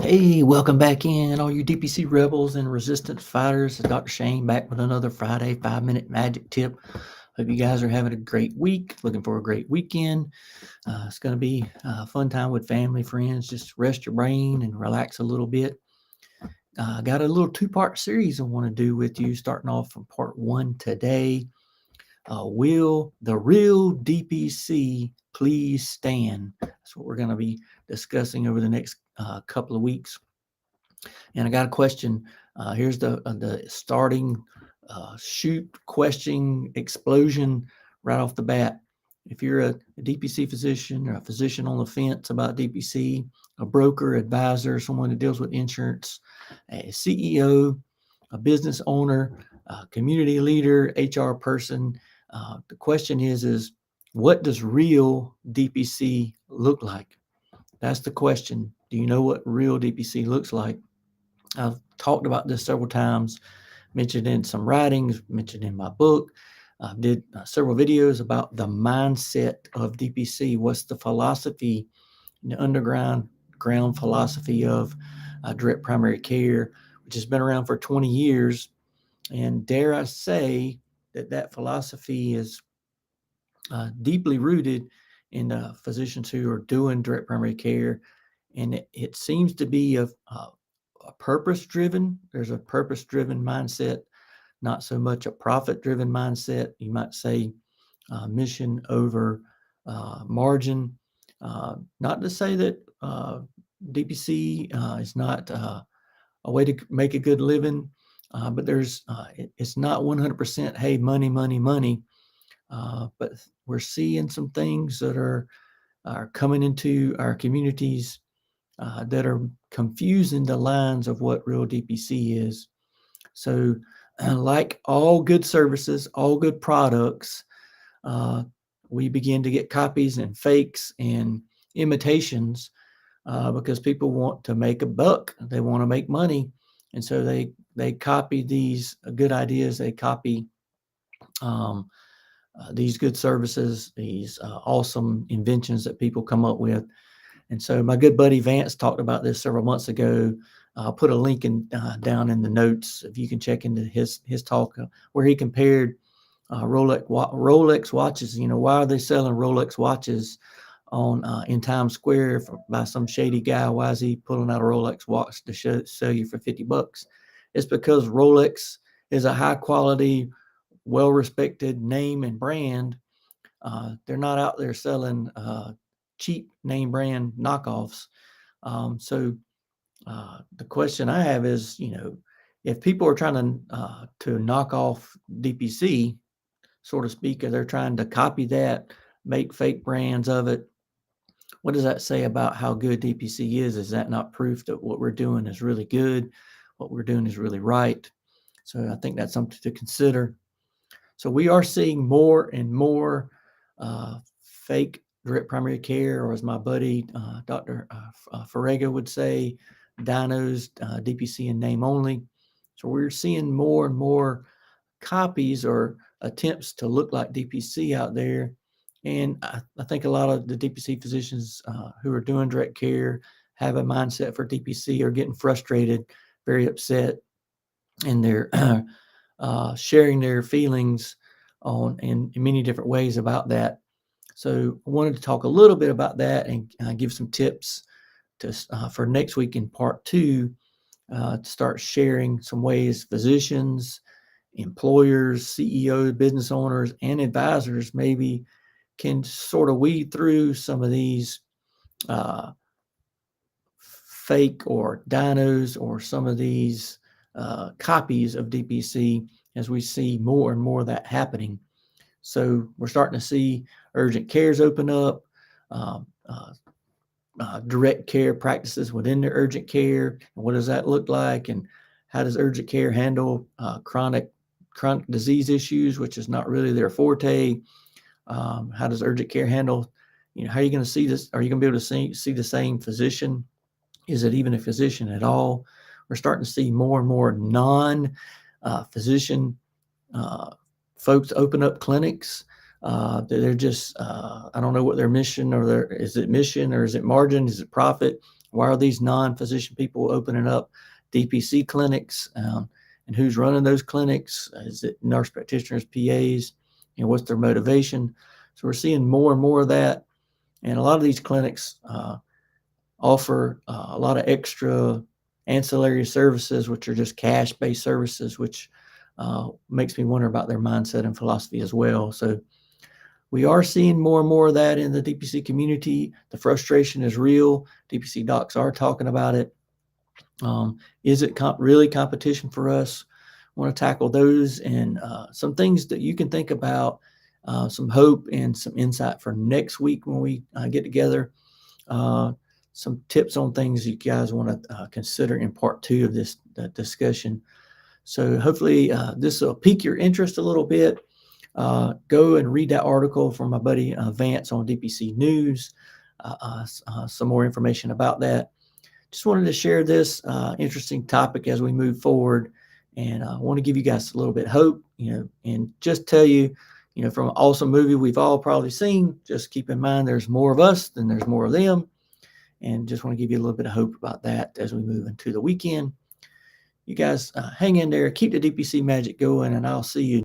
Hey, welcome back in, all you DPC rebels and resistance fighters. It's Dr. Shane back with another Friday 5-minute magic tip. Hope you guys are having a great week. Looking for a great weekend. It's going to be a fun time with family, friends. Just rest your brain and relax a little bit. I got a little two-part series I want to do with you, starting off from part one today. Will the real DPC please stand? That's what we're going to be discussing over the next couple of weeks. And I got a question. Here's the starting shoot question explosion right off the bat. If you're a DPC physician or a physician on the fence about DPC, a broker, advisor, someone who deals with insurance, a CEO, a business owner, a community leader, HR person, the question is what does real DPC look like? That's the question. Do you know what real DPC looks like? I've talked about this several times, mentioned in some writings, mentioned in my book. I did several videos about the mindset of DPC. What's the philosophy, the underground ground philosophy of direct primary care, which has been around for 20 years. And dare I say that philosophy is deeply rooted in physicians who are doing direct primary care. And it seems to be a purpose driven. There's a purpose driven mindset, not so much a profit driven mindset. You might say mission over margin. Not to say that DPC is not a way to make a good living, but it's not 100%. Hey, money, money, money. But we're seeing some things that are coming into our communities that are confusing the lines of what real DPC is. So, like all good services, all good products, we begin to get copies and fakes and imitations because people want to make a buck. They want to make money, and so they copy these good ideas. They copy um, these good services, these awesome inventions that people come up with. And so my good buddy Vance talked about this several months ago. I'll put a link down in the notes if you can check into his talk where he compared Rolex watches. You know, why are they selling Rolex watches on in Times Square by some shady guy? Why is he pulling out a Rolex watch to sell you for $50? It's because Rolex is a high quality, well respected name and brand. They're not out there selling cheap name brand knockoffs. So the question I have is, if people are trying to knock off DPC, so to speak, or they're trying to copy that, make fake brands of it, what does that say about how good DPC is? Is that not proof that what we're doing is really good? What we're doing is really right? So I think that's something to consider. So we are seeing more and more fake direct primary care, or as my buddy Dr. Farega would say, dinos, DPC in name only. So we're seeing more and more copies or attempts to look like DPC out there. And I think a lot of the DPC physicians who are doing direct care have a mindset for DPC are getting frustrated, very upset, and they're sharing their feelings in many different ways about that. So I wanted to talk a little bit about that and give some tips for next week in part two to start sharing some ways physicians, employers, CEOs, business owners, and advisors maybe can sort of weed through some of these fake or dinos or some of these copies of DPC as we see more and more of that happening. So we're starting to see urgent cares open up, um, direct care practices within the urgent care. And what does that look like? And how does urgent care handle chronic disease issues, which is not really their forte? How does urgent care handle, how are you going to see this? Are you going to be able to see the same physician? Is it even a physician at all? We're starting to see more and more non-physician folks open up clinics. They're just, I don't know what their mission is it mission or is it margin? Is it profit? Why are these non-physician people opening up DPC clinics? And who's running those clinics? Is it nurse practitioners, PAs? What's their motivation? So we're seeing more and more of that. And a lot of these clinics offer a lot of extra ancillary services, which are just cash-based services, which makes me wonder about their mindset and philosophy as well. So we are seeing more and more of that in the DPC community. The frustration is real. DPC docs are talking about it. Is it really competition for us? I want to tackle those and some things that you can think about, some hope and some insight for next week when we get together. Some tips on things you guys want to consider in part 2 of this discussion. So hopefully this will pique your interest a little bit. Go and read that article from my buddy Vance on DPC News. Some more information about that. Just wanted to share this interesting topic as we move forward, and I want to give you guys a little bit of hope, and just tell you, from an awesome movie we've all probably seen, just keep in mind there's more of us than there's more of them, and just want to give you a little bit of hope about that as we move into the weekend. You guys hang in there, keep the DPC magic going, and I'll see you